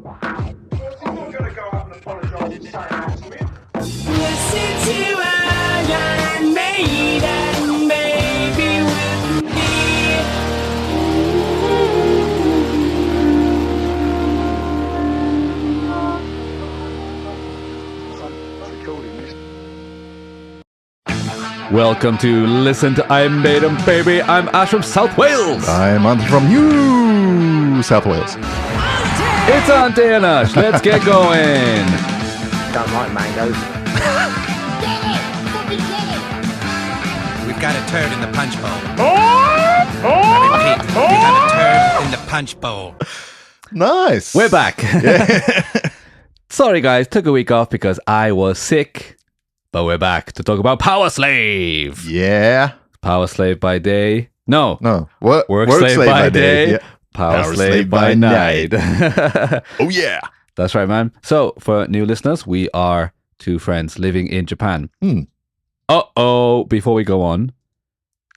Listen to Iron Maiden, baby, with me. Welcome to Listen to Iron Maiden, baby. I'm Ash from South Wales. I'm Andy from New South Wales. It's Auntie and Ash. Let's get going. Don't like mangoes. We've got a turd in the punch bowl. I repeat, we got a turd in the punch bowl. Nice. We're back. Sorry, guys. Took a week off because I was sick. But we're back to talk about Powerslave. Yeah. Powerslave by day. No. What? Work slave by day. Yeah. Power slave by night. Oh, yeah. That's right, man. So, for new listeners, we are two friends living in Japan. Uh-oh. Before we go on,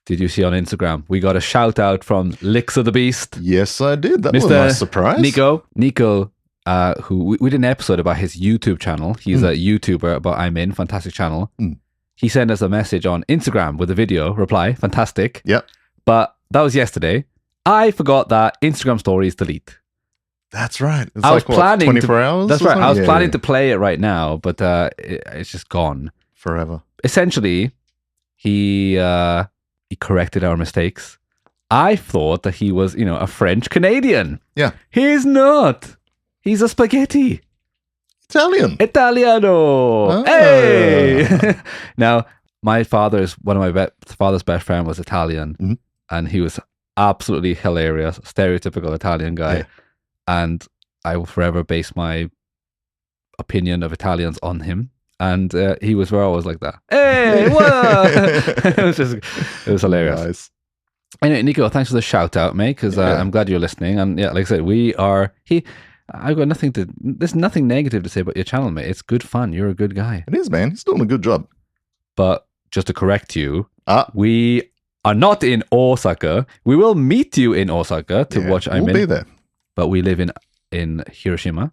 did you see on Instagram? We got a shout out from Licks of the Beast. Yes, I did. That was Mr. a nice surprise. Nico, who we did an episode about his YouTube channel. He's a YouTuber, but I'm in. Fantastic channel. He sent us a message on Instagram with a video reply. Fantastic. Yep. But that was yesterday. I forgot that Instagram stories delete. That's right. It's I was planning 24 hours? That's or right. something? I was Yeah, planning yeah. to play it right now, but it's just gone. Forever. Essentially, he corrected our mistakes. I thought that he was, a French Canadian. Yeah. He's not. He's a spaghetti. Italian. Italiano. Ah. Hey. Now, one of my father's best friend was Italian, and he was absolutely hilarious, stereotypical Italian guy. Yeah. And I will forever base my opinion of Italians on him. And he was always like that. Hey, what? it was hilarious. Nice. Anyway, Nico, thanks for the shout out, mate, because I'm glad you're listening. And yeah, like I said, I've got there's nothing negative to say about your channel, mate. It's good fun. You're a good guy. It is, man. He's doing a good job. But just to correct you, Ah. we are not in Osaka. We will meet you in Osaka to watch We'll be there. But we live in Hiroshima.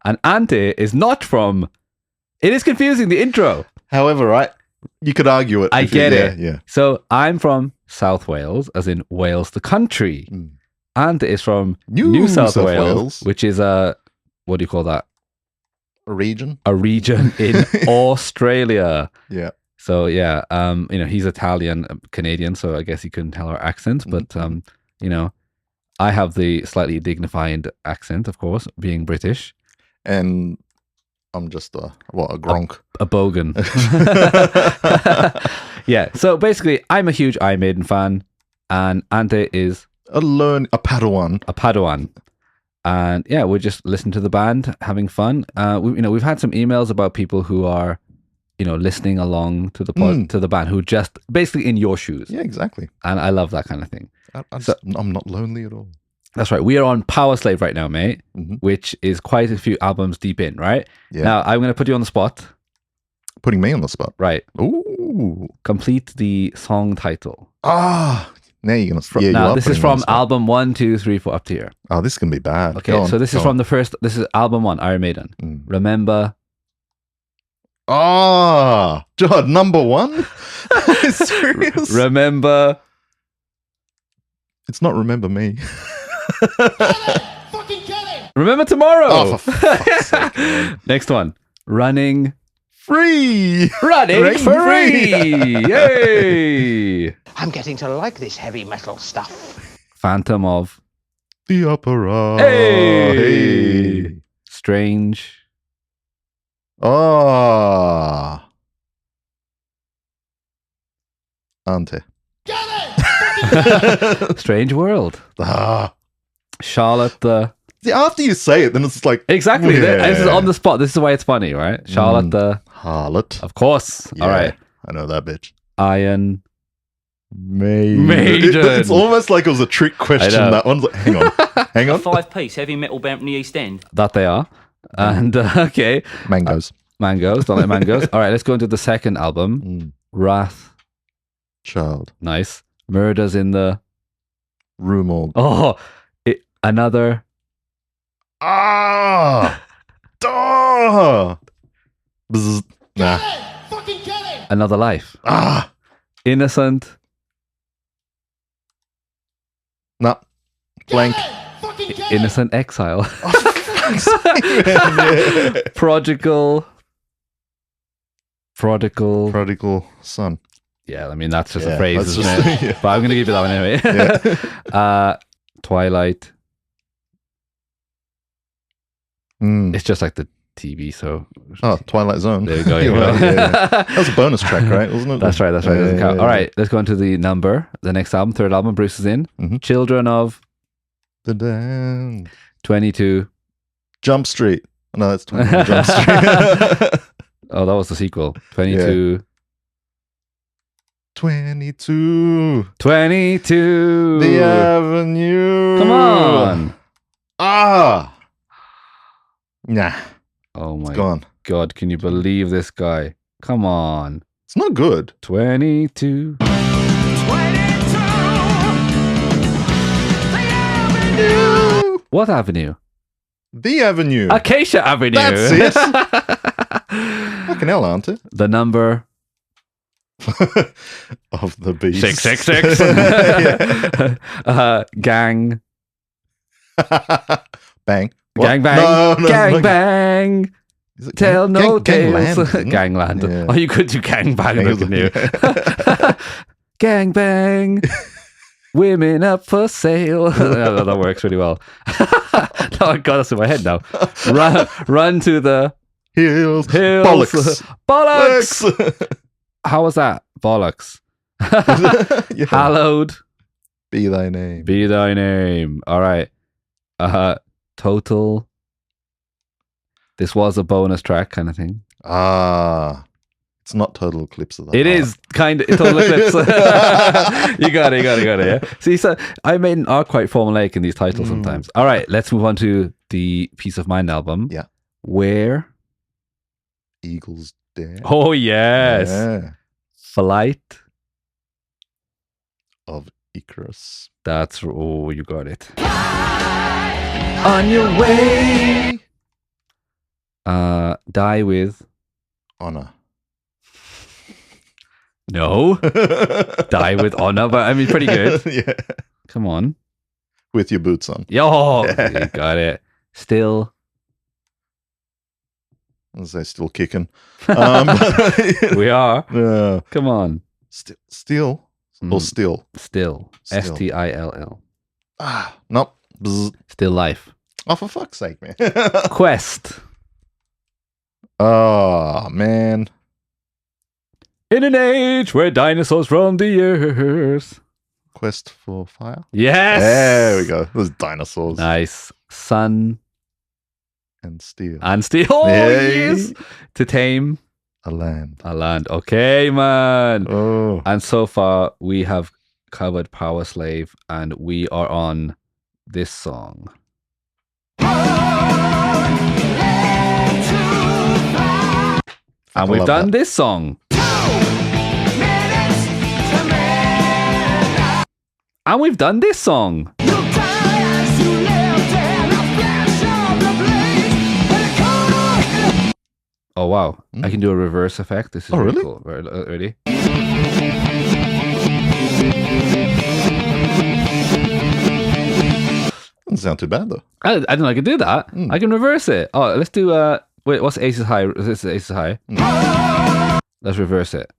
And Ante is not from... It is confusing, the intro. However, right, you could argue it. I get it. Yeah. So I'm from South Wales, as in Wales, the country. Ante is from New South Wales, which is what do you call that? A region. A region in Australia. Yeah. So yeah, he's Italian, Canadian, so I guess you couldn't tell our accents, but I have the slightly dignified accent, of course, being British. And I'm just a gronk. A bogan. Yeah, so basically, I'm a huge Iron Maiden fan, and Ante is a Padawan. a Padawan. And yeah, we're just listening to the band, having fun. We've had some emails about people who are, listening along to the to the band, who just basically in your shoes. Yeah, exactly. And I love that kind of thing. I'm not lonely at all. That's right. We are on Powerslave right now, mate, which is quite a few albums deep in, right? Yeah. Now, I'm going to put you on the spot. Putting me on the spot. Right. Ooh. Complete the song title. Now you're going to... Now, this is from album 1, 2, 3, 4, up to here. Oh, this is going to be bad. Okay, so this is from this is album 1, Iron Maiden. Remember... God, number 1? Serious? Remember... It's not Remember Me. Remember Tomorrow! Oh, for fuck's sake, man. Next one. Running... Free! Running free! Yay! I'm getting to like this heavy metal stuff. Phantom of... The Opera. Hey! Strange... Ante. Strange World. Ah. Charlotte the... See, after you say it, then it's like... Exactly. Yeah. This is on the spot. This is why it's funny, right? Charlotte the... Harlot. Of course. Yeah, All right. I know that bitch. Iron... Maiden. Maiden. It's almost like it was a trick question. That one's like, hang on. Hang on. 5-piece heavy metal band from the East End. That they are. And, okay. Mangoes. Mangoes. Don't like mangoes. All right, let's go into the second album. Wrath. Child. Nice. Murders in the... Rue Morgue. Oh, another... Ah! Duh! Bzz. Nah. Another life. Ah! Innocent. Nah. Blank. Innocent exile. Yeah. Prodigal. Prodigal son. Yeah, I mean, that's just Yeah, a phrase, that's isn't just- it? yeah. But I'm going to give you that one anyway. Twilight. Mm. It's just like the TV, so. Oh, Twilight Zone. There we go. Yeah. That was a bonus track, right? Wasn't it? That's right. Doesn't count. Yeah. All right, let's go into the number. The next album, third album, Bruce is in. Mhm. Children of The damn 22. Jump Street. No, that's 21 Jump Street. Oh, that was the sequel. 22. 22. 22. The Avenue. Come on. Ah. Nah. Oh my It's gone. God. Can you believe this guy? Come on. It's not good. 22. What avenue? The Avenue. Acacia Avenue. That's it. Fucking hell, aren't it? The number Of the beast. 666. Gang. Bang. What? Gang bang. No, no, gang no. bang. Is it Tell no tales. Gangland, isn't it? Gangland. Yeah. Oh, you could do gang bang, couldn't you? Yeah. Gang bang. Women up for sale. That works really well. No, I got us in my head now. Run to the Hills. hills. Bollocks. Bollocks. Bollocks. How was that? Bollocks. Yeah. Hallowed Be thy name. be thy name. All right. Total. This was a bonus track kind of thing. Ah. It's not Total Eclipse of the It Heart. is kind of total eclipse. You got it. Yeah. See, so I made are quite formulaic in these titles sometimes. All right, let's move on to the Peace of Mind album. Yeah. Where? Eagles Dare. Oh yes, Yeah. Flight. Of Icarus. That's you got it. On your way. Die with. Honor. No. Die with honor, but I mean, pretty good. Yeah. Come on. With your boots on. Yo, you got it. Still. As they're still kicking. We are. Yeah. Come on. Steel. Or still. Still. Still. Still. Ah. Nope. Bzz. Still life. Oh, for fuck's sake, man. Quest. Oh, man. In an age where dinosaurs roam the earth. Quest for Fire. Yes. There we go. Those dinosaurs. Nice. Sun And Steel. and steel. Oh, Yay. yes. To tame A land. a land. Okay, man. Oh. And so far, we have covered Powerslave, and we are on this song. And we've love done that. this song. And we've done this song. Oh, wow. I can do a reverse effect. This is Oh, really really? cool. Ready? Doesn't sound too bad, though. I don't know. I can do that. I can reverse it. Oh, let's do. Wait, what's Aces High? This is Aces High. Let's reverse it.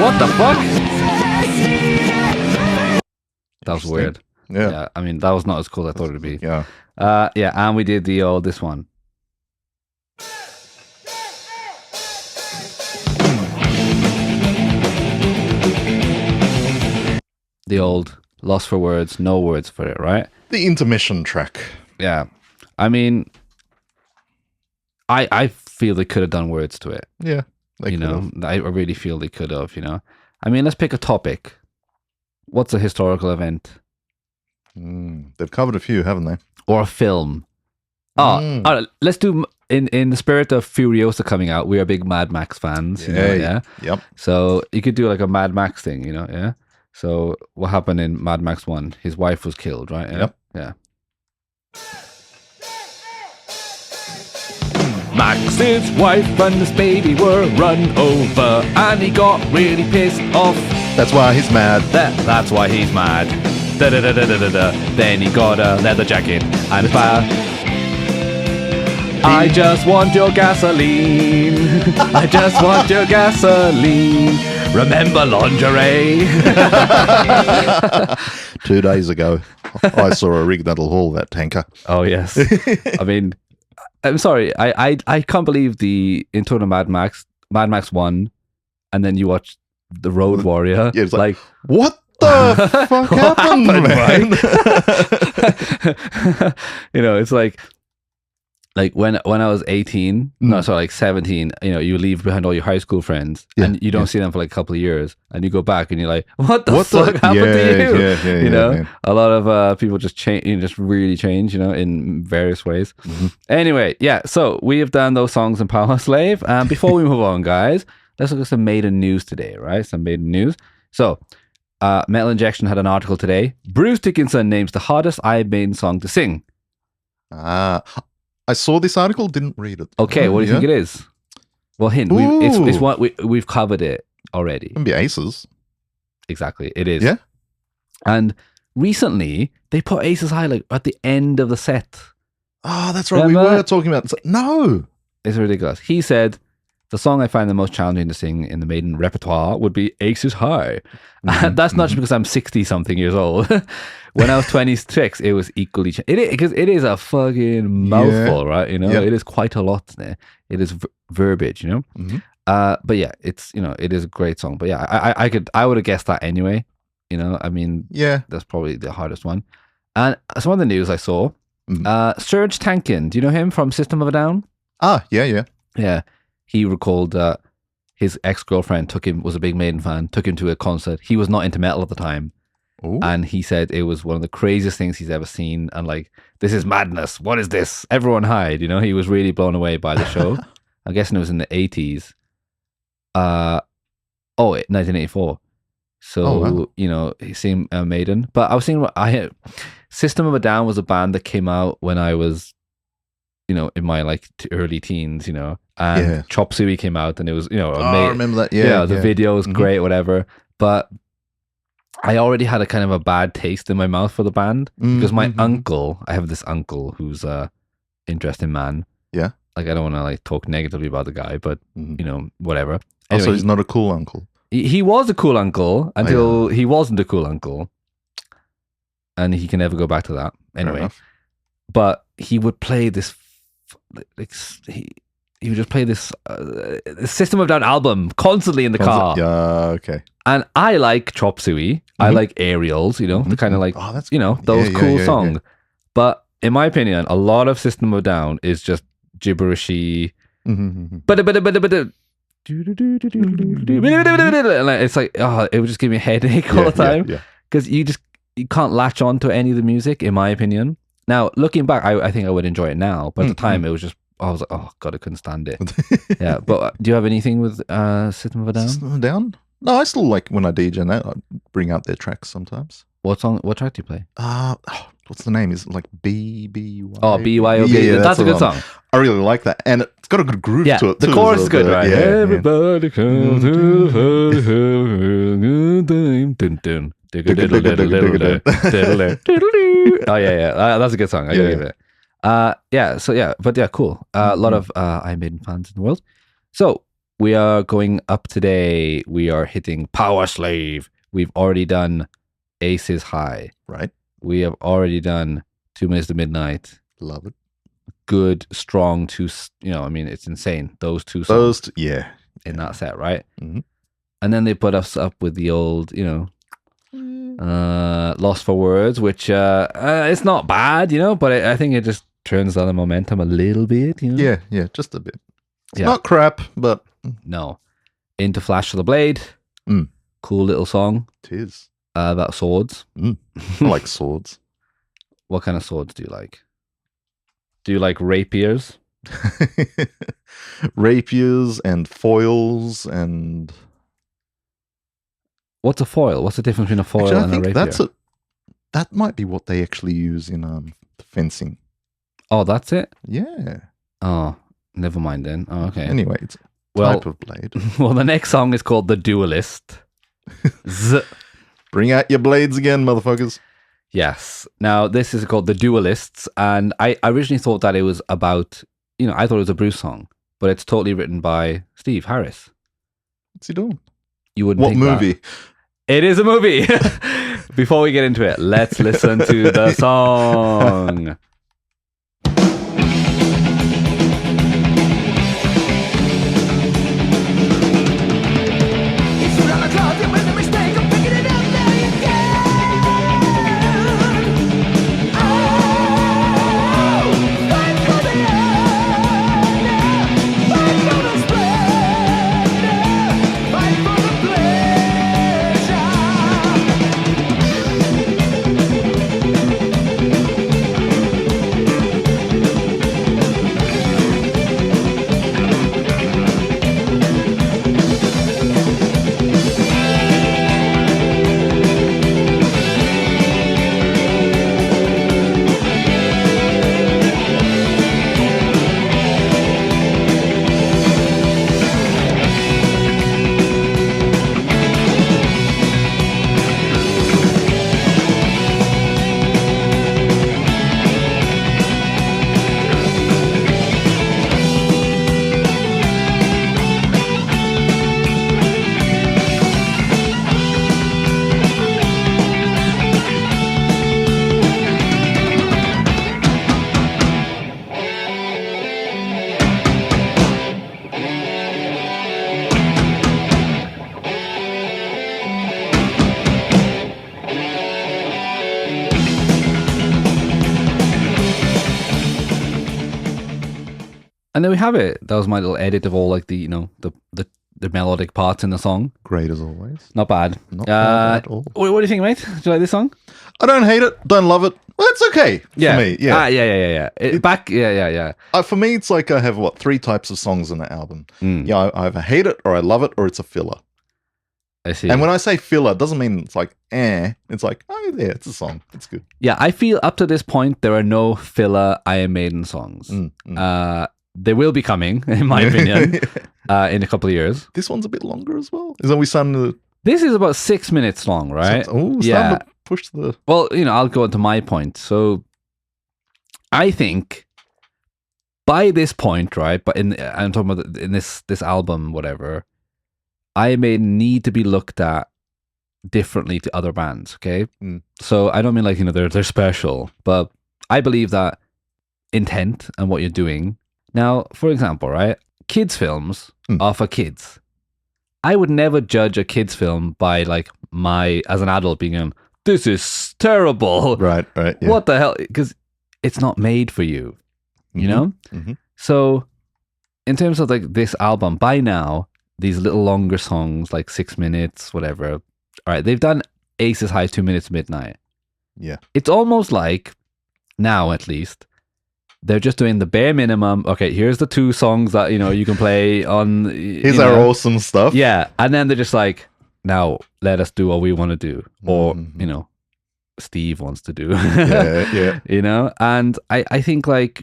What the fuck? That was weird. Yeah. I mean, that was not as cool as I thought it would be. Yeah. Yeah, and we did the old this one. The old lost for words, no words for it, right? The intermission track. Yeah. I mean, I feel they could have done words to it. Yeah. They You could know, have. I really feel they could have, you know. I mean, let's pick a topic. What's a historical event? They've covered a few, haven't they? Or a film? Oh, all right, let's do, in the spirit of Furiosa coming out, we are big Mad Max fans. You know, yeah. Yep. So you could do like a Mad Max thing, you know, yeah. So what happened in Mad Max 1? His wife was killed, right? Yep. Yeah. Max's wife and his baby were run over, and he got really pissed off. That's why he's mad. That's why he's mad. Da-da-da-da-da-da. Then he got a leather jacket and I just want your gasoline. I just want your gasoline. Remember lingerie? 2 days ago, I saw a rig that'll haul that tanker. Oh, yes. I mean, I'm sorry. I can't believe the intro to Mad Max 1, and then you watch The Road Warrior. Yeah, it's like what the fuck happened, man? Right? You know, it's like when I was 18, no, sorry, like 17, you know, you leave behind all your high school friends and you don't see them for like a couple of years, and you go back and you're like, what the fuck happened to you? You know, man. A lot of people just change, just really change, you know, in various ways. Anyway, yeah, so we have done those songs in Powerslave. Before we move on, guys, let's look at some Maiden news today, right? Some Maiden news. So, Metal Injection had an article today. Bruce Dickinson names the hardest Iron Maiden song to sing. I saw this article, didn't read it. Okay, what do you think it is? Well, hint. It's what we've covered it already. It can be Aces. Exactly, it is. Yeah. And recently, they put Aces High like at the end of the set. Oh, that's right. Remember? We were talking about... No. It's ridiculous. He said, the song I find the most challenging to sing in the Maiden repertoire would be Aces High. That's not just because I'm 60-something years old. When I was 26, it was equally... Because it is a fucking mouthful, right? You know, it is quite a lot there. It is verbiage, you know? But yeah, it's, you know, it is a great song. But yeah, I would have guessed that anyway. You know, I mean, that's probably the hardest one. And some of the news I saw, Serge Tankian, do you know him from System of a Down? Ah, yeah. Yeah. He recalled his ex-girlfriend was a big Maiden fan, took him to a concert. He was not into metal at the time. Ooh. And he said it was one of the craziest things he's ever seen. And like, this is madness. What is this? Everyone hide. You know, he was really blown away by the show. I'm guessing it was in the 80s. 1984. So, you know, he seen Maiden. But I was seeing System of a Down was a band that came out when I was, you know, in my like early teens, you know, and Chop Suey came out and it was, you know, I remember that. Yeah. The video was great, whatever. But I already had a kind of a bad taste in my mouth for the band because my uncle, I have this uncle who's a interesting man. Yeah. Like, I don't want to like talk negatively about the guy, but you know, whatever. Anyway, also, he's not a cool uncle. He was a cool uncle until he wasn't a cool uncle. And he can never go back to that. Anyway. But he would play this, he would just play this System of Down album constantly in the car. Yeah, okay. And I like Chop Suey. I like Aerials, you know, the kind of like, you know, those cool songs. Yeah. But in my opinion, a lot of System of Down is just gibberishy. But it's like, it would just give me a headache all the time. Because you can't latch on to any of the music, in my opinion. Now, looking back, I think I would enjoy it now. But at the time, it was just, I was like, oh, God, I couldn't stand it. Yeah. But do you have anything with System of a Down? System of a Down? No, I still like when I DJ and that, I bring out their tracks sometimes. What track do you play? What's the name? Is it like BBY? Oh, BYOB. Yeah, that's a good song. I really like that. And it's got a good groove to it. The chorus is good, right? Yeah, everybody comes to Oh, yeah. That's a good song. I gotta give it. Cool. A lot of Iron Maiden fans in the world. So, we are going up today. We are hitting Powerslave. We've already done Aces High. Right. We have already done 2 Minutes to Midnight. Love it. Good, strong, I mean, it's insane. Those two songs. In that set, right? And then they put us up with the old, you know, Lost for Words, which it's not bad, you know, but I think it just turns down the momentum a little bit, you know? Yeah, just a bit. It's not crap, but... No. Into Flash of the Blade. Cool little song. It is. About swords. I like swords. What kind of swords do you like? Do you like rapiers? Rapiers and foils and... What's a foil? What's the difference between a foil Actually, I and a think rapier? that might be what they actually use in fencing. Oh, that's it? Yeah. Oh, never mind then. Oh, okay. Anyway, it's a Well- type of blade. Well, the next song is called The Duelist. Z. Bring out your blades again, motherfuckers. Yes. Now, this is called The Duelists, and I originally thought that it was about, I thought it was a Bruce song, but it's totally written by Steve Harris. What's he doing? You wouldn't What think that. movie? It is a movie. Before we get into it, let's listen to the song. And there we have it. That was my little edit of all like the the melodic parts in the song. Great as always. Not bad. Not bad at all. What do you think, mate? Do you like this song? I don't hate it. Don't love it. Well, it's okay for me. Yeah. Yeah. For me, it's like I have, 3 types of songs in an album. Mm. Yeah, I either hate it or I love it or it's a filler. I see. And when I say filler, it doesn't mean it's like, It's like, oh, yeah, it's a song. It's good. Yeah, I feel up to this point, there are no filler Iron Maiden songs. They will be coming, in my opinion, in a couple of years. This one's a bit longer as well. Is that we starting to... This is about 6 minutes long, right? Starting to push the... Well, I'll go into my point. So, I think by this point, right? But I'm talking about in this album, whatever. Iron Maiden need to be looked at differently to other bands. Okay, so I don't mean like they're special, but I believe that intent and what you're doing. Now, for example, right? Kids films are for kids. I would never judge a kids film by like as an adult being this is terrible. Right. Yeah. What the hell? Because it's not made for you, you know? Mm-hmm. So in terms of like this album, by now, these little longer songs, like 6 minutes, whatever. All right, they've done Aces High, 2 Minutes Midnight. Yeah. It's almost like, now at least, they're just doing the bare minimum. Okay, here's the 2 songs that, you can play on... Here's our awesome stuff. Yeah, and then they're just like, now let us do what we want to do. Or, Steve wants to do. Yeah. And I think like...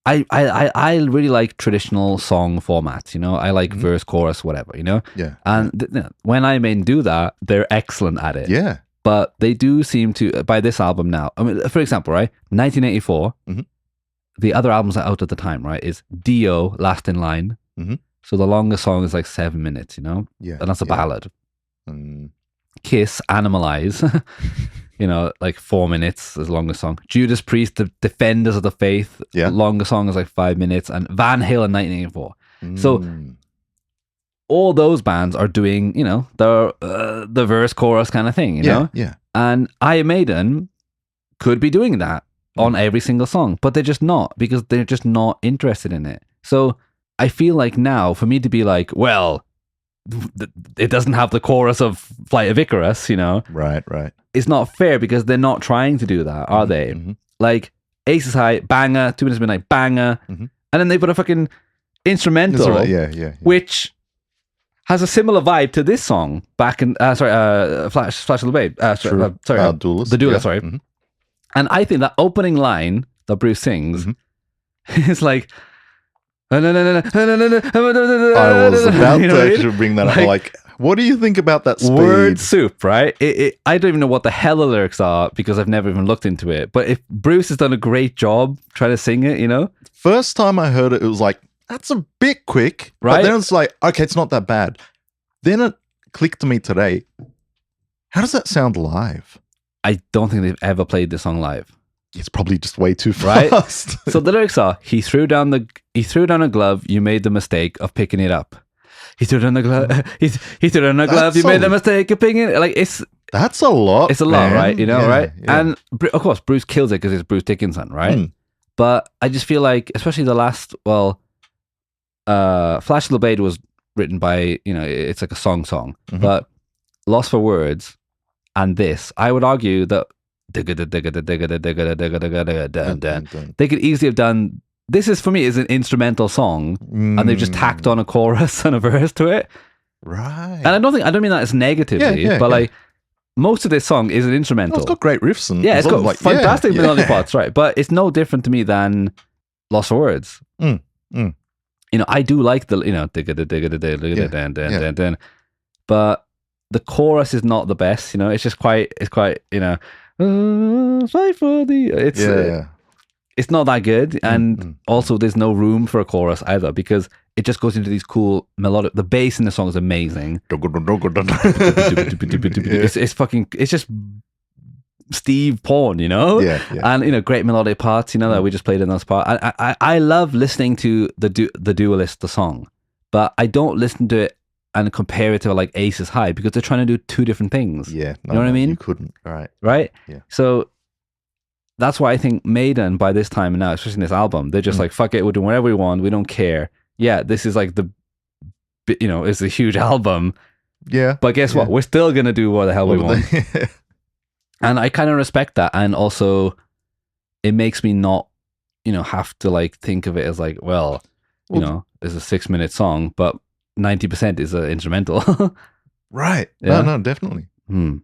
I really like traditional song formats, I like verse, chorus, whatever, Yeah. And when I do that, they're excellent at it. Yeah. But they do seem to, by this album now, I mean, for example, right, 1984, the other albums that are out at the time, right, is Dio, Last in Line. So the longest song is like 7 minutes, Yeah. And that's a ballad. Mm. Kiss, Animalize, like 4 minutes is the longest song. Judas Priest, The Defenders of the Faith, longest song is like 5 minutes. And Van Halen, 1984. So all those bands are doing, the verse chorus kind of thing, you know? Yeah. And Iron Maiden could be doing that on every single song, but they're just not, because they're just not interested in it. So I feel like now, for me to be like, well, it doesn't have the chorus of Flight of Icarus, Right. It's not fair, because they're not trying to do that, are they? Like, Aces High, banger, 2 Minutes Midnight, banger, and then they put a fucking instrumental, Yeah. which... has a similar vibe to this song back in Flash of the Blade. Duelist. The Duelist. Yeah. Sorry, and I think that opening line that Bruce sings is like. I I was about You know to what I mean? actually bring that up. Like, what do you think about that speed? Word soup, right? I don't even know what the hell the lyrics are because I've never even looked into it. But if Bruce has done a great job trying to sing it, you know? First time I heard it, it was like, that's a bit quick. Right? But then it's like, okay, it's not that bad. Then it clicked to me today. How does that sound live? I don't think they've ever played this song live. It's probably just way too Right? fast. So the lyrics are, he threw down a glove, you made the mistake of picking it up. He threw down a glove, he threw down a glove, you made the mistake of picking it. Like, That's a lot. it's a lot, man. right? You know, Yeah, right? yeah. And of course, Bruce kills it because it's Bruce Dickinson, right? But I just feel like, especially the last, Flash of the Blade was written by, it's like a song, but Lost for Words and this, I would argue that they could easily have done, this is, for me, is an instrumental song, and they've just tacked on a chorus and a verse to it. Right. And I don't mean that as negatively, but like, most of this song is an instrumental. Oh, it's got great riffs and it's got like, fantastic melody parts, right? But it's no different to me than Lost for Words. I do like the, but the chorus is not the best, it's just quite, fight for the, it's not that good. And also there's no room for a chorus either because it just goes into these cool melodic, the bass in the song is amazing. It's just Steve Porn, and great melodic parts, that we just played in those parts. I love listening to the Duelist, the song, but I don't listen to it and compare it to like Aces High because they're trying to do two different things. Yeah, you know what I mean? You couldn't, right? Yeah. So that's why I think Maiden by this time now, especially in this album, they're just like, fuck it, we're doing whatever we want, we don't care. Yeah, this is like it's a huge album. Yeah. But guess what? We're still gonna do what the hell we want. And I kind of respect that. And also it makes me not, have to like think of it as like, it's a 6-minute song, but 90% is an instrumental. Right. Yeah. No, definitely. Do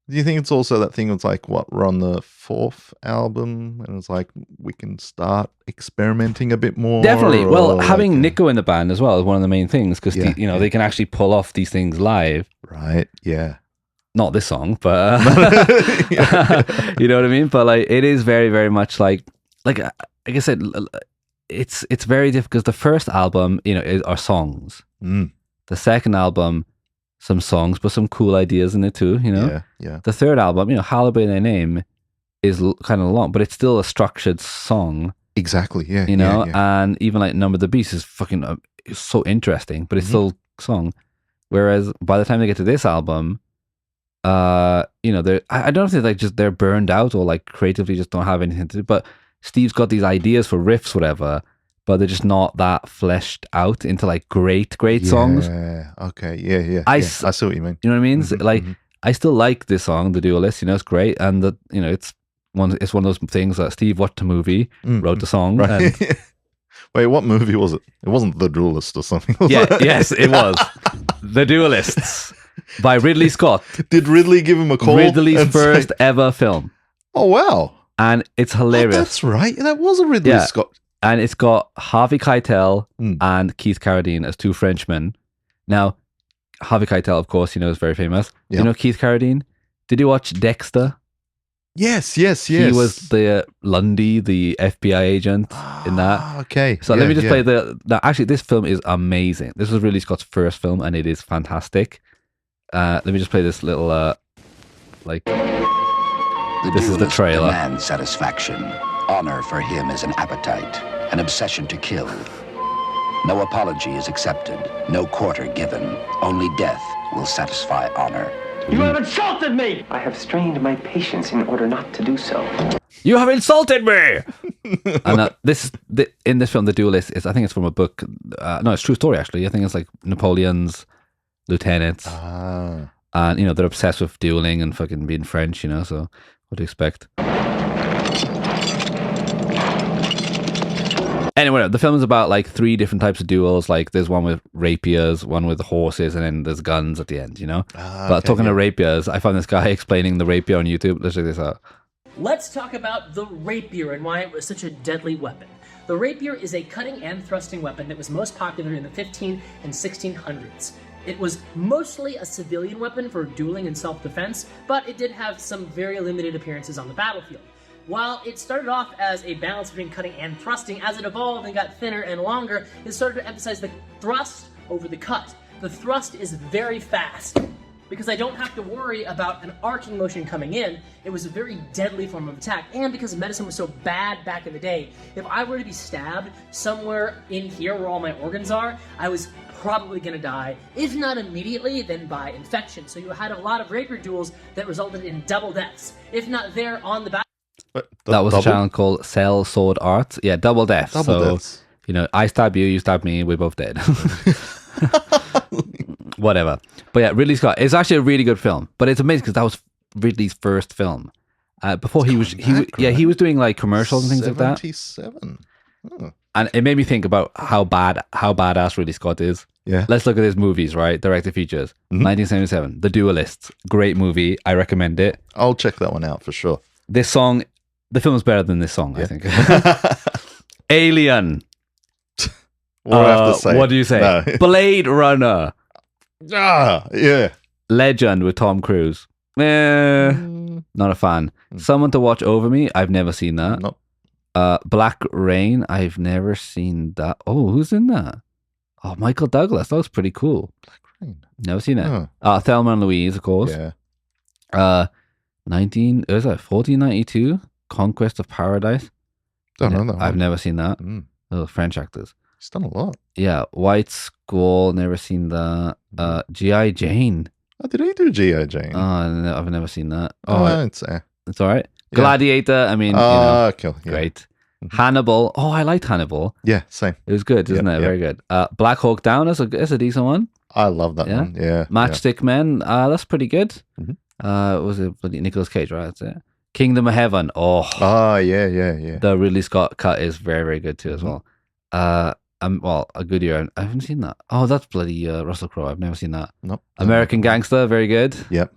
you think it's also that thing that's like, we're on the 4th album and it's like, we can start experimenting a bit more? Definitely. Well, having like, Nico in the band as well is one of the main things because, they can actually pull off these things live. Right. Yeah. Not this song, but you know what I mean? But like, it is very, very much like I said, it's very difficult because the first album, are songs. The second album, some songs, but some cool ideas in it too, Yeah. The third album, Hallowed Be Thy Name, is kind of long, but it's still a structured song. Exactly. Yeah. And even like Number of the Beast is fucking it's so interesting, but it's still a song. Whereas by the time they get to this album, I don't think they're burned out or like creatively just don't have anything to do. But Steve's got these ideas for riffs, whatever, but they're just not that fleshed out into like great songs. Yeah. Okay. Yeah. I see what you mean. You know what I mean? Like I still like this song, The Duelist. It's great, and it's one of those things that Steve watched a movie, wrote the song. Right. And, wait, what movie was it? It wasn't The Duelist or something. Was yeah. it? Yes, it was The Duelists by Ridley Scott. Did Ridley give him a call? Ridley's first ever film. Oh wow! And it's hilarious. Oh, that's right. That was a Ridley Scott. And it's got Harvey Keitel and Keith Carradine as two Frenchmen. Now, Harvey Keitel, of course, is very famous. Yep. You know Keith Carradine? Did you watch Dexter? Yes. He was the Lundy, the FBI agent in that. Okay. So let me just play now, actually, this film is amazing. This was Ridley Scott's first film, and it is fantastic. Let me just play this little, this is the trailer. Demands satisfaction. Honor for him is an appetite, an obsession to kill. No apology is accepted, no quarter given. Only death will satisfy honor. You have insulted me! I have strained my patience in order not to do so. You have insulted me! And in this film, The Duelist, I think it's from a book. No, it's a true story, actually. I think it's like Napoleon's lieutenants. And, they're obsessed with dueling and fucking being French, so what do you expect? Anyway, the film is about like 3 different types of duels. Like there's one with rapiers, one with horses, and then there's guns at the end, you know? But talking to rapiers, I found this guy explaining the rapier on YouTube. Let's check this out. Let's talk about the rapier and why it was such a deadly weapon. The rapier is a cutting and thrusting weapon that was most popular in the 15 and 1600s. It was mostly a civilian weapon for dueling and self-defense, but it did have some very limited appearances on the battlefield. While it started off as a balance between cutting and thrusting, as it evolved and got thinner and longer, it started to emphasize the thrust over the cut. The thrust is very fast. Because I don't have to worry about an arcing motion coming in, it was a very deadly form of attack. And because medicine was so bad back in the day, if I were to be stabbed somewhere in here where all my organs are, I was probably gonna die. If not immediately, then by infection. So you had a lot of rapier duels that resulted in double deaths. If not there on the back. That was a channel called Cell Sword Arts. Yeah, double deaths. Deaths. You know, I stab you, you stab me, we're both dead. Whatever. But yeah, Ridley Scott. It's actually a really good film. But it's amazing because that was Ridley's first film. Before he was doing like commercials and things like that. 77. Oh. And it made me think about how badass Ridley Scott is. Yeah. Let's look at his movies, right? Directed features. 1977. The Duelists. Great movie. I recommend it. I'll check that one out for sure. This song, the film's better than this song, I think. Alien. What do I have to say? What do you say? No. Blade Runner. Yeah. Legend with Tom Cruise. Not a fan. Someone to Watch Over Me. I've never seen that. Nope. Black Rain. I've never seen that. Oh, who's in that? Oh, Michael Douglas. That was pretty cool. Black Rain. Never seen it. Oh. Thelma and Louise, of course. Yeah. 1492. Conquest of Paradise. Don't know that one. I've never seen that. Oh, French actors. He's done a lot. Yeah, White Squall, never seen that. G.I. Jane. Oh, did he do G.I. Jane? Oh, no, I've never seen that. It's all right. Yeah. Gladiator, I mean, cool. Yeah. Great. Hannibal. Oh, I liked Hannibal. Yeah, same. It was good, isn't it? Very good. Black Hawk Down is a decent one. I love that one. Yeah. Matchstick Men, that's pretty good. Was it Nicolas Cage, right? That's it. Kingdom of Heaven. Oh, yeah. The Ridley Scott cut is very, very good too as well. Well, A Good Year. I haven't seen that. Oh, that's bloody Russell Crowe. I've never seen that. Nope. American Gangster, very good. Yep.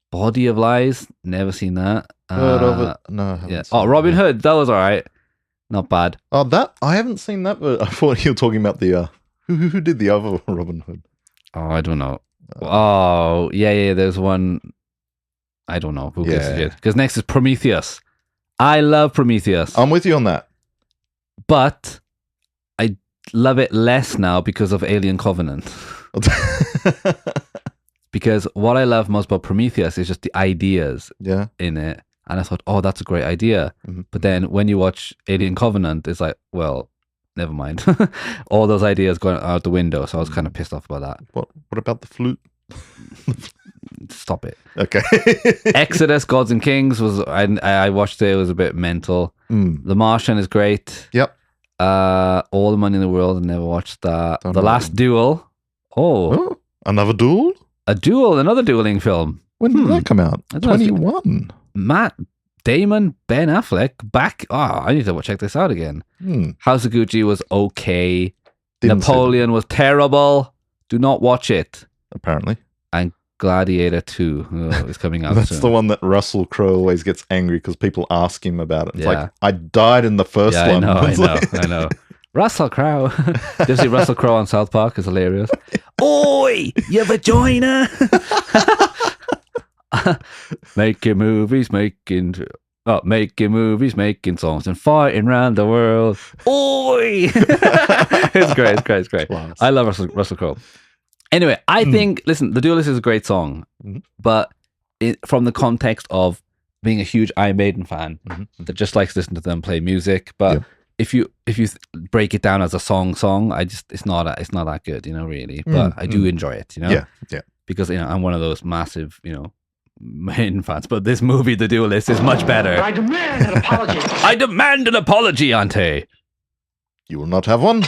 Body of Lies, never seen that. Heard of it? No, I haven't seen Robin Hood, that was all right. Not bad. Oh, that I haven't seen that, but I thought you were talking about the who did the other Robin Hood. Oh, I don't know. Oh, yeah. There's one. I don't know who gets it because next is Prometheus. I love Prometheus. I'm with you on that, but I love it less now because of Alien Covenant. Because what I love most about Prometheus is just the ideas in it. And I thought, oh, that's a great idea. But then when you watch Alien Covenant, it's like, well, never mind. All those ideas going out the window. So I was kind of pissed off about that. What about the flute? Stop it. Okay. Exodus, Gods and Kings was I watched it. It was a bit mental. The Martian is great. Yep. All the Money in the World. I never watched that. The Last Duel. Oh, another duel? Another dueling film. When did that come out? 21. Matt Damon, Ben Affleck back. Oh, I need to check this out again. House of Gucci was okay. Napoleon was terrible. Do not watch it. Apparently. And Gladiator 2 is coming out That's soon. the one that Russell Crowe always gets angry because people ask him about it. It's like, I died in the first one. I know. Russell Crowe. Did you see Russell Crowe on South Park? It's hilarious. Oi, you vagina. Making movies, making songs and fighting around the world. Oi! It's great. Wow. I love Russell Crowe. Anyway, I think, listen, The Duelist is a great song, but from the context of being a huge Iron Maiden fan that just likes listening to them play music, but if you break it down as a song, it's not that good, really. But I do enjoy it, Yeah. Because I'm one of those massive, Maiden fans. But this movie, The Duelist, is much better. I demand an apology. I demand an apology, Ante. You will not have one.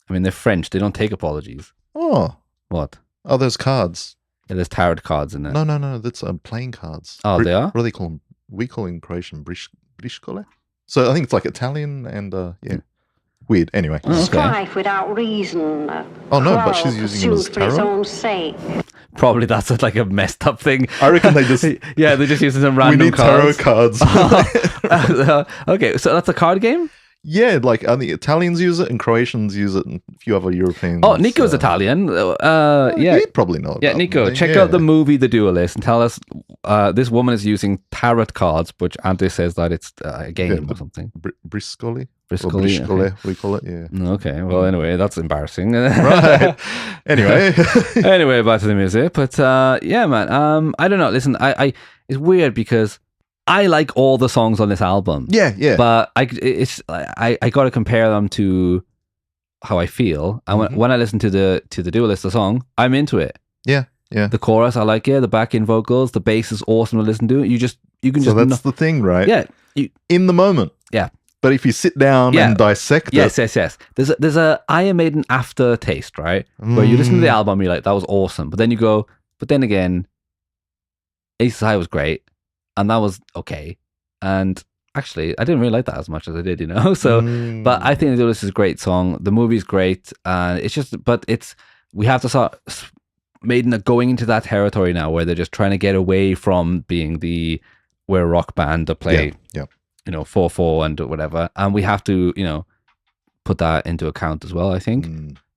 I mean, they're French. They don't take apologies. Oh, what? Oh, there's cards. Yeah, there's tarot cards in it. No. That's playing cards. Oh, they are. What do they call them? We call in Croatian briškole. So I think it's like Italian and yeah, weird. Anyway. Strife without reason. Oh no, but she's using him as for his tarot. own sake. Probably that's like a messed up thing. I reckon they just yeah, they're just using some we random need tarot cards. cards. Okay, so that's a card game. Yeah, like the Italians use it and Croatians use it and a few other Europeans. Oh, Nico's Italian. Yeah, he'd probably know. yeah, about Nico, them. check Yeah. out the movie The Duelist and tell us. This woman is using tarot cards, which Ante says that it's a game or something. Briscoli. Briscoli, Or Briscoli, okay. we call it. Yeah. Okay, well, anyway, that's embarrassing. Right. Anyway. Anyway, back to the music. But yeah, man. I don't know. Listen, I it's weird because I like all the songs on this album. Yeah, yeah. But I got to compare them to how I feel. And when I listen to the Duelist, the song, I'm into it. Yeah, yeah. The chorus, I like it. The back-end vocals, the bass is awesome to listen to. You can So just that's the thing, right? yeah. In the moment. Yeah. But if you sit down Yeah. and dissect Yes, it. yes. There's a Iron Maiden aftertaste, right? Where you listen to the album, you're like, that was awesome. But then you go, but then again, Aces High was great, and that was okay. And actually, I didn't really like that as much as I did, you know. So, but I think this is a great song. The movie's great, and it's just, but we have to start. Maiden are going into that territory now where they're just trying to get away from being we're a rock band that play. Yeah. 4/4 and whatever, and we have to put that into account as well, I think,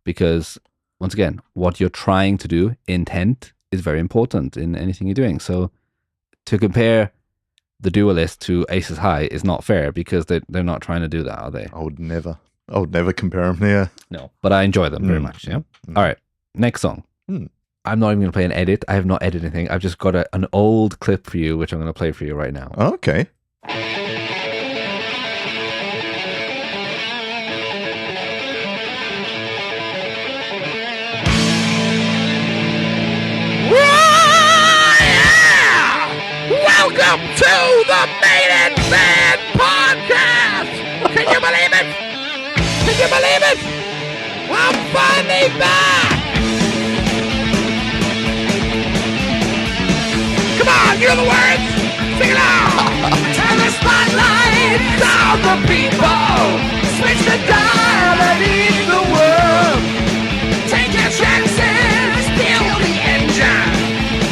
because once again, what you're trying to do, intent, is very important in anything you're doing. So to compare the Duelist to Aces High is not fair because they're not trying to do that, are they? I would never compare them. Yeah. No, but I enjoy them very much. Yeah. All right, next song. I'm not even going to play an edit. I have not edited anything. I've just got an old clip for you, which I'm going to play for you right now. Okay. Welcome to the Maiden Fan Podcast! Can you believe it? Can you believe it? I'm finally back! Come on, you know the words? Sing it out! Turn the spotlight on the people! Switch the dial and eat the world! Take your chances, feel the engine!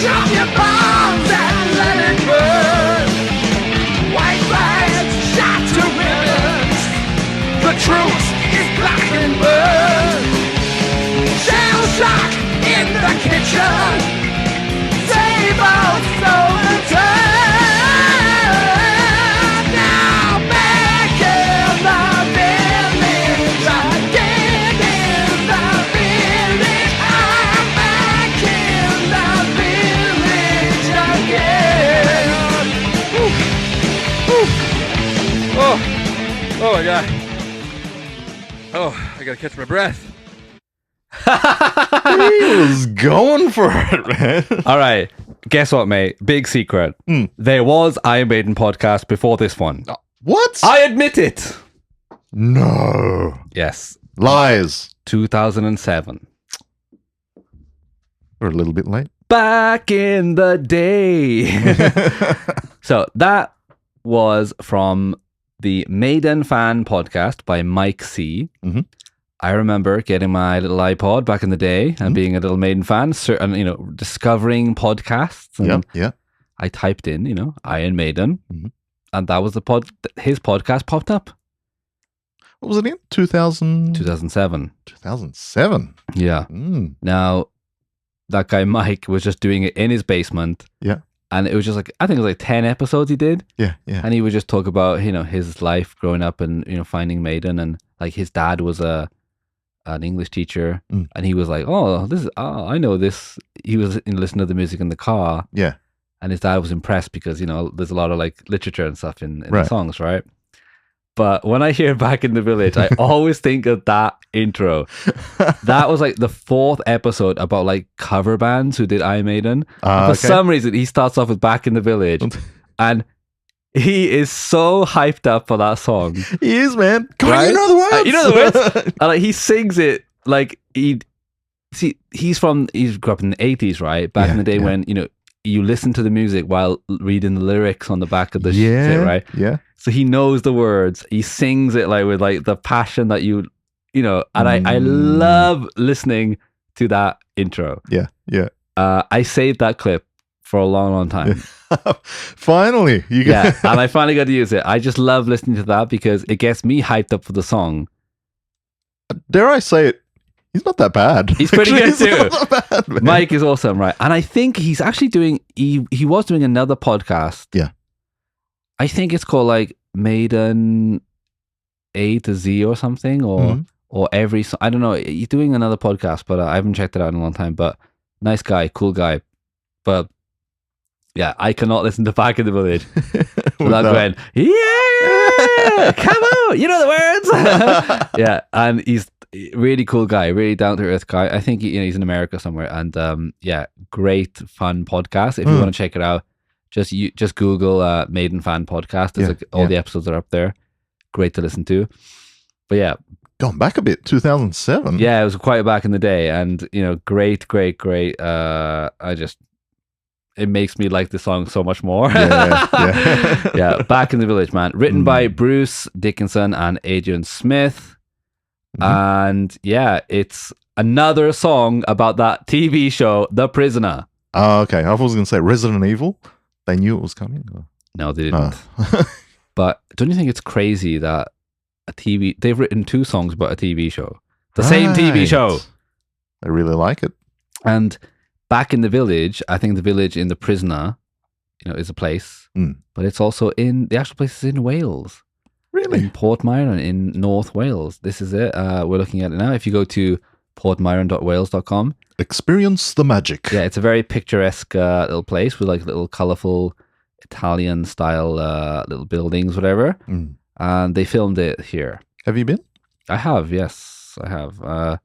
Drop your bombs and let it burn! White flags shot to ribbons! The truth is black and burned! Shell shock in the kitchen! Save us so the turn! Now back in the village! Again in the village! I'm back in the village again! Oh my god. Oh, I gotta catch my breath. He was going for it, man. All right. Guess what, mate? Big secret. There was Iron Maiden podcast before this one. What? I admit it. No. Yes. Lies. 2007. We're a little bit late. Back in the day. So that was from the Maiden Fan podcast by Mike C. I remember getting my little iPod back in the day and being a little Maiden fan, and discovering podcasts. And Yeah. I typed in, Iron Maiden, and that was his podcast popped up. What was it in? 2000? 2007. 2007. Yeah. Now, that guy Mike was just doing it in his basement. Yeah. And it was just I think it was 10 episodes he did. Yeah, yeah. And he would just talk about, his life growing up and, finding Maiden. And his dad was an English teacher. And he was like, I know this. He was listening to the music in the car. Yeah. And his dad was impressed because, there's a lot of literature and stuff in the Right. songs, right? But when I hear Back in the Village, I always think of that intro. That was the fourth episode about cover bands who did Iron Maiden. For some reason, he starts off with Back in the Village. And he is so hyped up for that song. He is, man. Come on, Right? you know the words. You know the words? And he sings it he grew up in the 80s, right? Back in the day when, you listen to the music while reading the lyrics on the back of the shit, right? Yeah. So he knows the words. He sings it like with like the passion that you know. And I love listening to that intro. Yeah. I saved that clip for a long, long time. Finally, you Yeah, got and I finally got to use it. I just love listening to that because it gets me hyped up for the song. Dare I say it? He's not that bad. He's pretty good He's too. not that bad, man. Mike is awesome, right? And I think he's actually doing. He was doing another podcast. Yeah. I think it's called like Maiden A to Z or something, or every. I don't know. He's doing another podcast, but I haven't checked it out in a long time. But nice guy, cool guy. But yeah, I cannot listen to Back in the Village without going, yeah, come on, you know the words. Yeah, and he's a really cool guy, really down to earth guy. I think he's in America somewhere, and yeah, great fun podcast. If you want to check it out, just Google Maiden Fan Podcast. There's all the episodes are up there. Great to listen to. But yeah, gone back a bit, 2007. yeah, it was quite back in the day, and great. It makes me like the song so much more. Yeah. Back in the Village, man. Written by Bruce Dickinson and Adrian Smith. And yeah, it's another song about that TV show, The Prisoner. Oh, okay. I was going to say Resident Evil. They knew it was coming. No, they didn't. But don't you think it's crazy that they've written 2 songs about a TV show? The same TV show. I really like it. And Back in the Village, I think the village in The Prisoner, is a place, but it's also the actual place is in Wales. Really? In Portmeirion in North Wales. This is it. We're looking at it now. If you go to portmeirion.wales.com. Experience the magic. Yeah, it's a very picturesque little place with like little colourful Italian style little buildings, whatever. And they filmed it here. Have you been? I have, yes, I have.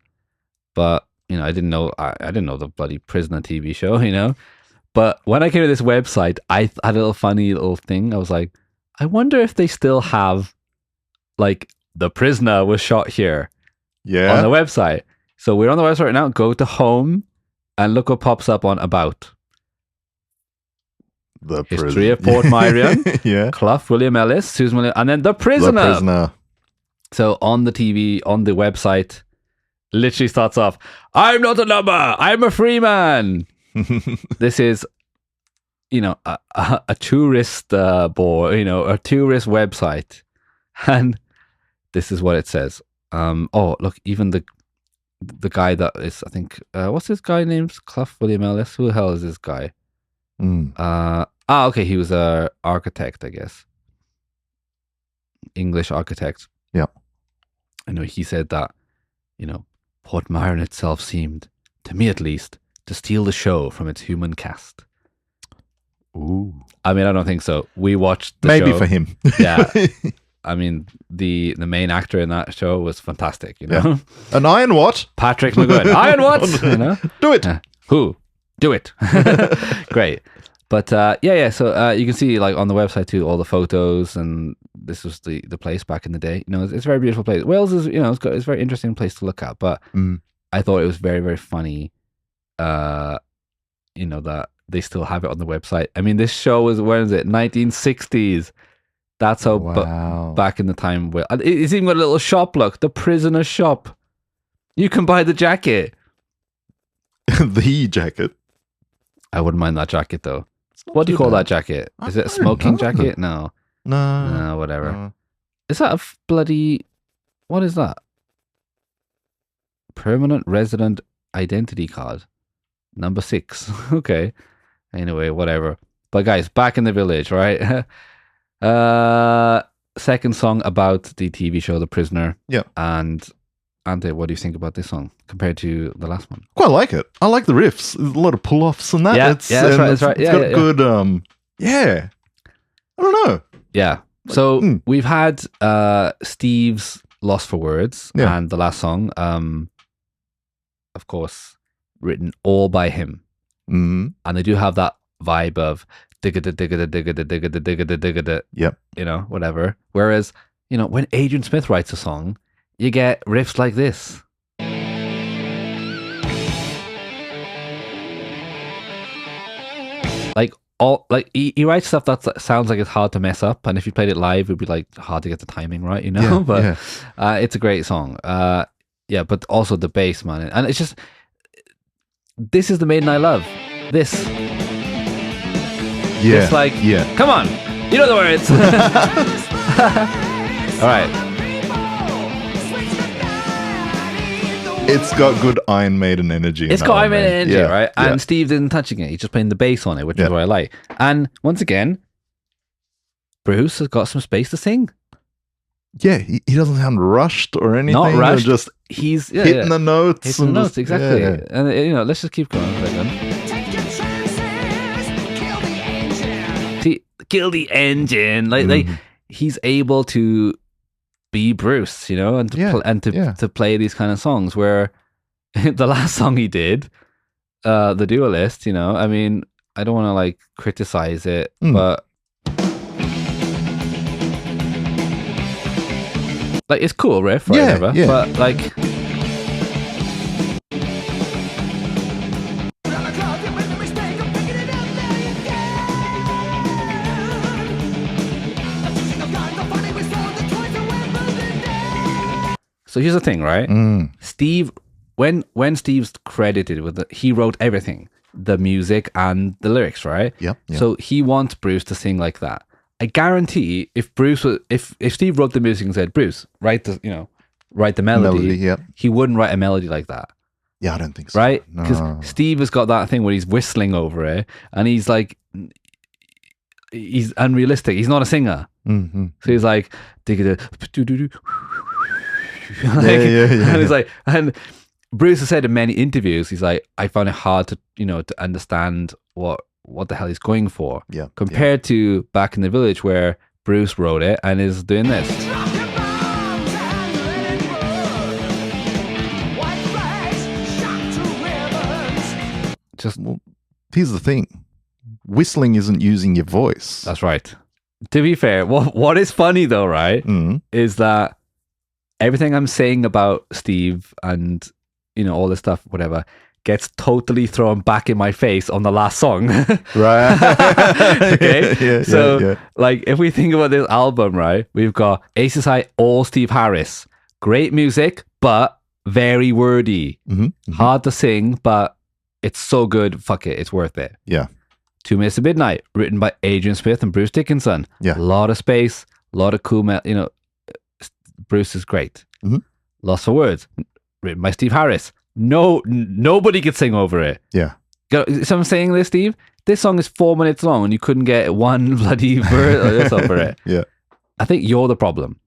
But I didn't know. I didn't know the bloody Prisoner TV show. But when I came to this website, I had a little funny little thing. I was like, I wonder if they still have like The Prisoner was shot here. Yeah. On the website. So we're on the website right now. Go to home and look what pops up on About. The History of Portmeirion. Yeah. Clough, William Ellis, Susan William, and then The Prisoner. The Prisoner. So on the TV, on the website, literally starts off, I'm not a number, I'm a free man. This is, a tourist board, a tourist website. And this is what it says. Oh, look, even the guy that is, I think, what's this guy named? Clough William Ellis? Who the hell is this guy? Okay, he was an architect, I guess. English architect. Yeah. I know he said that, Portmeirion itself seemed, to me at least, to steal the show from its human cast. Ooh. I mean, I don't think so. We watched the Maybe show. for him. Yeah. I mean, the main actor in that show was fantastic, Yeah. An Iron what? Patrick McGowan. Iron what? Do it. Who? Do it. Great. But yeah. So you can see like on the website too all the photos, and this was the place back in the day. It's a very beautiful place. Wales is it's a very interesting place to look at. But I thought it was very, very funny. That they still have it on the website. I mean, this show was, when is it? 1960s. That's how back in the time. It's even got a little shop. Look, the Prisoner shop. You can buy the jacket. The jacket. I wouldn't mind that jacket though. What do you call that jacket? Is it a smoking jacket? No. No, whatever. No. Is that a bloody... What is that? Permanent resident identity card. Number 6. Okay. Anyway, whatever. But guys, Back in the Village, right? Second song about the TV show The Prisoner. Yeah. And Ante, what do you think about this song compared to the last one? Quite like it. I like the riffs. There's a lot of pull-offs and that. Yeah, that's right. It's got good, yeah. I don't know. Yeah. So we've had Steve's Lost for Words and the last song, of course, written all by him. And they do have that vibe of digga digga digga digga digga digga. Yep. Whatever. Whereas, when Adrian Smith writes a song, you get riffs like this. Like all like he writes stuff that sounds like it's hard to mess up, and if you played it live, it'd be like hard to get the timing right, you know. Yeah, But it's a great song. Yeah, but also the bass, man, and it's just this is the Maiden I love. This, it's like, come on, you know the words. All right. It's got good Iron Maiden energy. It's got Iron Maiden energy, right? And Yeah. Steve isn't touching it. He's just playing the bass on it, which is what I like. And once again, Bruce has got some space to sing. Yeah, he doesn't sound rushed or anything. Not or rushed. just He's hitting the notes. Hitting the and notes, just- exactly. yeah. And you know, let's just keep going for a second. See, kill the engine. Like he's able to be Bruce, you know, and to play these kind of songs. Where the last song he did, The Duelist, you know, I mean, I don't want to like criticize it, but like it's cool riff, right? Whatever. But like, so here's the thing, right? Steve, when Steve's credited with it, he wrote everything, the music and the lyrics, right? Yep. So he wants Bruce to sing like that. I guarantee if Bruce was, if Steve wrote the music and said, Bruce, write the melody, he wouldn't write a melody like that. Yeah, I don't think so. Right? No. Because Steve has got that thing where he's whistling over it and he's like, he's unrealistic. He's not a singer. Mm-hmm. So he's like, Yeah. And he's like, and Bruce has said in many interviews, he's like, I found it hard to, you know, to understand what the hell he's going for. Yeah. Compared to Back in the Village where Bruce wrote it and is doing this. Just here's the thing. Whistling isn't using your voice. That's right. To be fair, what is funny though, right, is that everything I'm saying about Steve and, you know, all this stuff, whatever, gets totally thrown back in my face on the last song. Right. Okay. Like, if we think about this album, right, we've got Aces High, all Steve Harris. Great music, but very wordy. Hard to sing, but it's so good. Fuck it. It's worth it. Yeah. 2 Minutes to Midnight, written by Adrian Smith and Bruce Dickinson. Yeah. A lot of space, a lot of cool, you know, Bruce is great. Lost for Words, written by Steve Harris. Nobody could sing over it. Yeah. So I'm saying this, Steve, this song is 4 minutes long and you couldn't get one bloody verse over it. Yeah. I think you're the problem.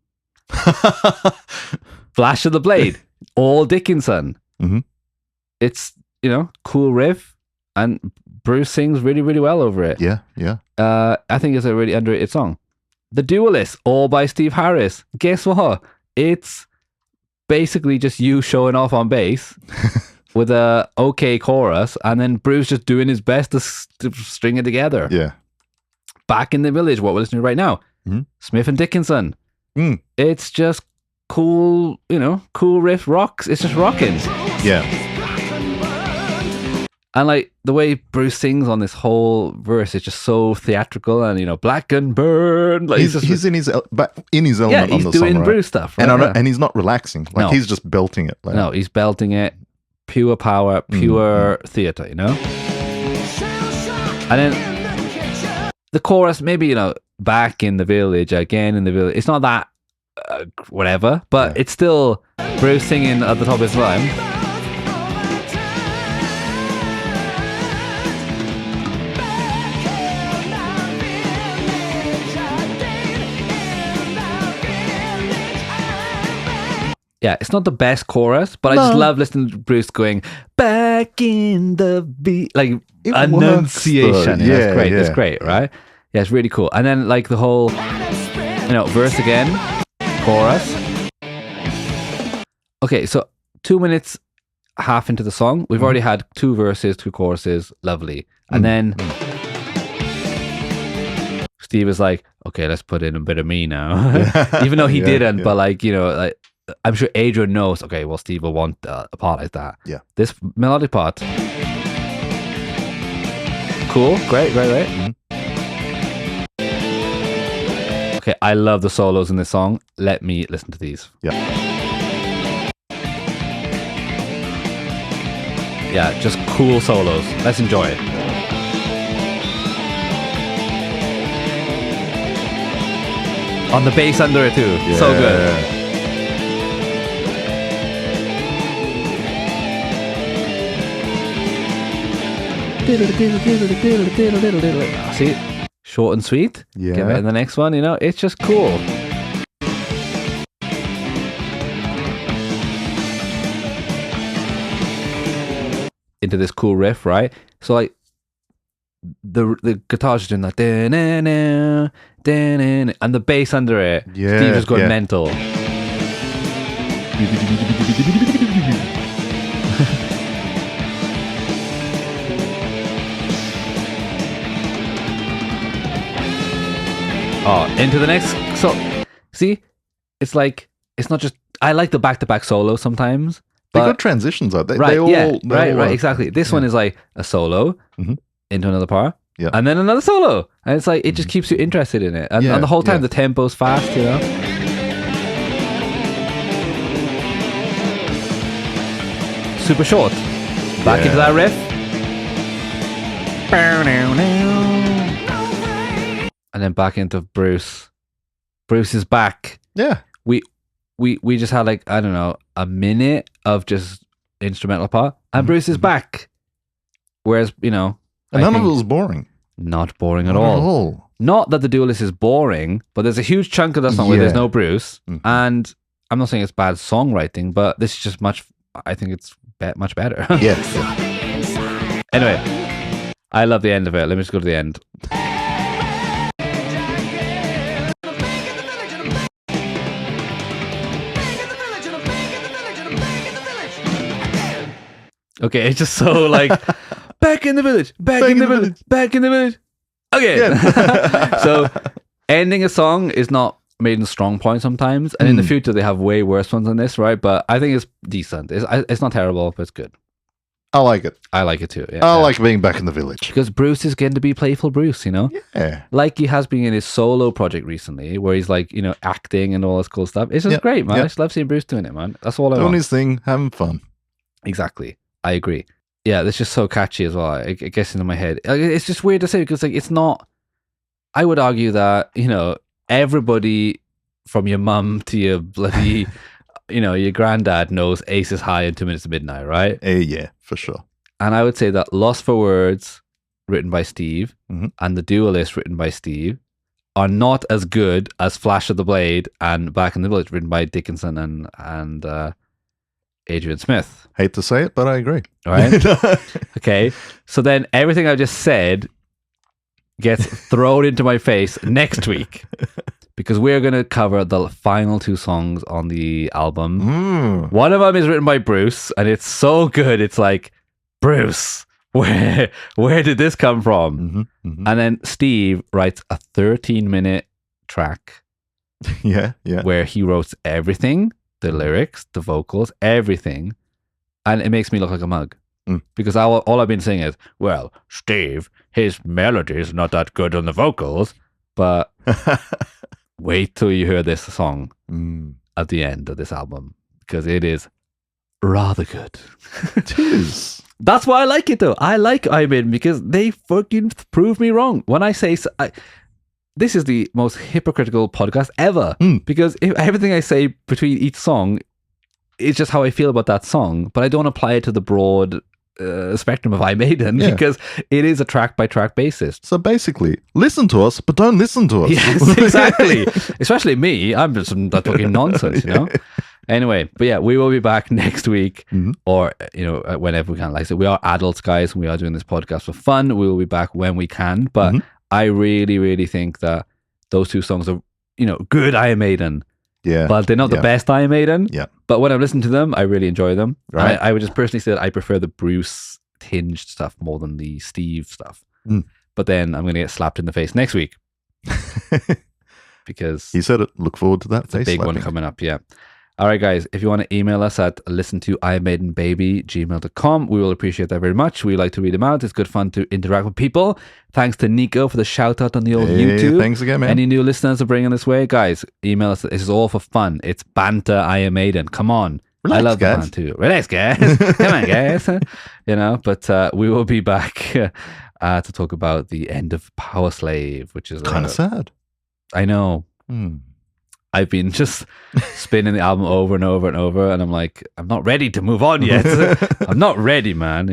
Flash of the Blade, all Dickinson. It's, you know, cool riff and Bruce sings really, really well over it. Yeah. I think it's a really underrated song. The Duelist, all by Steve Harris. Guess what? It's basically just you showing off on bass with a okay chorus and then Bruce just doing his best to string it together. Yeah. Back in the Village, what we're listening to right now. Smith and Dickinson. It's just cool, you know, cool riff rocks. It's just rocking. Yeah. And like the way Bruce sings on this whole verse is just so theatrical and, you know, black and burn. Like He's in his element yeah, on he's the doing song, right? Bruce stuff. Right? And he's not relaxing. Like No. he's just belting it. Like, No, he's belting it. Pure power, pure theater, you know? And then the chorus, maybe, you know, back in the village, again in the village. It's not that whatever, but it's still Bruce singing at the top of his line. Yeah, it's not the best chorus, but I just love listening to Bruce going back in the beat, like It enunciation. works, though. It's great. Yeah. It's great, right? Yeah, it's really cool. And then like the whole, you know, verse again, chorus. Okay, so 2 minutes half into the song, we've already had 2 verses, 2 choruses, lovely. And then Steve is like, okay, let's put in a bit of me now. Even though he didn't, but like, you know, like, I'm sure Adrian knows, okay, well, Steve will want a part like that. Yeah. This melodic part. Cool. Great. Okay, I love the solos in this song. Let me listen to these. Yeah. Yeah, just cool solos. Let's enjoy it. On the bass under it too. So good. See? Short and sweet. Yeah. Get it in the next one, you know? It's just cool. Into this cool riff, right? So like the guitar's just doing that and the bass under it. Yeah, Steve just going yeah. mental. Oh, into the next. So, see, it's like it's not just. I like the back-to-back solo sometimes. They but- got transitions out. They right, all, yeah, they right, all right, work. exactly. This one is like a solo into another part, Yeah. and then another solo, and it's like it just keeps you interested in it, and, Yeah, and the whole time yeah. the tempo's fast, you know. Super short. Back into that riff. And then back into Bruce. Bruce is back. Yeah. We just had like, I don't know, a minute of just instrumental part, and Bruce is back. Whereas, you know, And I none of think it was boring. not boring at Not all. Not that the duelist is boring, but there's a huge chunk of that song where there's Yeah. no Bruce. And I'm not saying it's bad songwriting, but this is just I think it's much better. Yes. Anyway, I love the end of it. Let me just go to the end. Okay, it's just so like back in the village, back in the village, back in the village. Okay. So ending a song is not Maiden's strong point sometimes, and in the future they have way worse ones than this, right? But I think it's decent. It's not terrible, but it's good. I like it. I like it too. Yeah, I like being back in the village. because Bruce is getting to be playful Bruce, you know? Yeah. Like he has been in his solo project recently, where he's like, you know, acting and all this cool stuff. It's just Yeah, great, man. yeah. I just love seeing Bruce doing it, man. That's all I Doing want. his thing, having fun. Exactly. I agree. Yeah, that's just so catchy as well. It gets into my head. It's just weird to say because like it's not. I would argue that, you know, everybody from your mum to your bloody, you know, your granddad knows Ace is High and 2 Minutes to Midnight, right? Yeah, for sure. And I would say that Lost for Words, written by Steve, and The Duelist, written by Steve, are not as good as Flash of the Blade and Back in the Village, written by Dickinson and Adrian Smith. Hate to say it, but I agree. All right. Okay. So then everything I just said gets thrown into my face next week because we're going to cover the final 2 songs on the album. One of them is written by Bruce, and it's so good. It's like, Bruce, where did this come from? And then Steve writes a 13-minute track Yeah. where he wrote everything, the lyrics, the vocals, everything. And it makes me look like a mug. Because all I've been saying is, well, Steve, his melody is not that good on the vocals, but wait till you hear this song at the end of this album, because it is rather good. It is. That's why I like it, though. I like Iron Maiden because they fucking prove me wrong. When I say... this is the most hypocritical podcast ever, because everything I say between each song is just how I feel about that song, but I don't apply it to the broad spectrum of Iron Maiden because it is a track-by-track basis. So basically, listen to us, but don't listen to us. Yes, exactly. Especially me. I'm just that fucking nonsense, you know? Anyway, but yeah, we will be back next week or, you know, whenever we can. Like I said, we are adults, guys, and we are doing this podcast for fun. We will be back when we can, but I really, really think that those 2 songs are, you know, good Iron Maiden. Yeah. But they're not the best Iron Maiden. Yeah. But when I listen to them, I really enjoy them. Right. I would just personally say that I prefer the Bruce tinged stuff more than the Steve stuff. But then I'm going to get slapped in the face next week. Because He said it. Look forward to that. it's a big one coming up, yeah. All right, guys, if you want to email us at listen2ironmaidenbaby@gmail.com, we will appreciate that very much. We like to read them out. It's good fun to interact with people. Thanks to Nico for the shout out on the old YouTube. Thanks again, man. Any new listeners are bringing this way? Guys, email us. This is all for fun. It's banter, Iron Maiden. Come on. Relax, I love guys. the band too. Relax, guys. Come on, guys. But we will be back to talk about the end of Powerslave, which is Kind of sad. I know. I've been just spinning the album over and over and over, and I'm like, I'm not ready to move on yet. I'm not ready, man.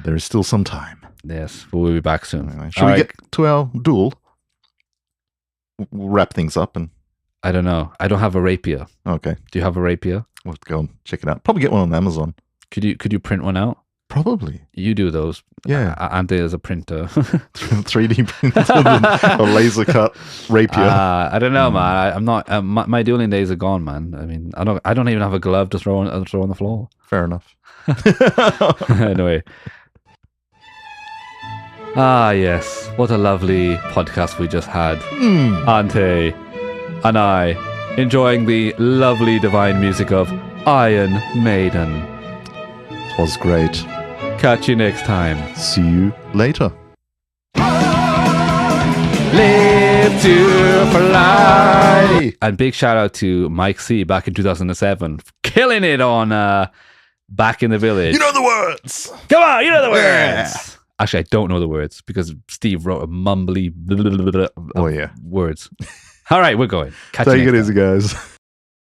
There is still some time. Yes, but we'll be back soon. Anyway, should we get to our duel? We'll wrap things up and. I don't know. I don't have a rapier. Okay. Do you have a rapier? We'll have to go and check it out. Probably get one on Amazon. Could you print one out? Probably. You do those. Yeah. Ante is a printer. 3D printed a laser cut rapier. I don't know, man. I'm not. My dueling days are gone, man. I mean, I don't even have a glove to throw on the floor. Fair enough. Anyway. Yes. What a lovely podcast we just had. Ante and I enjoying the lovely divine music of Iron Maiden. Was great. Catch you next time. See you later. Live to fly. And big shout out to Mike C back in 2007, killing it on Back in the Village. You know the words. Come on, you know the words. Yeah. Actually, I don't know the words because Steve wrote a mumbly Oh yeah. words. All right, we're going. Catch Take you it next easy, time. guys.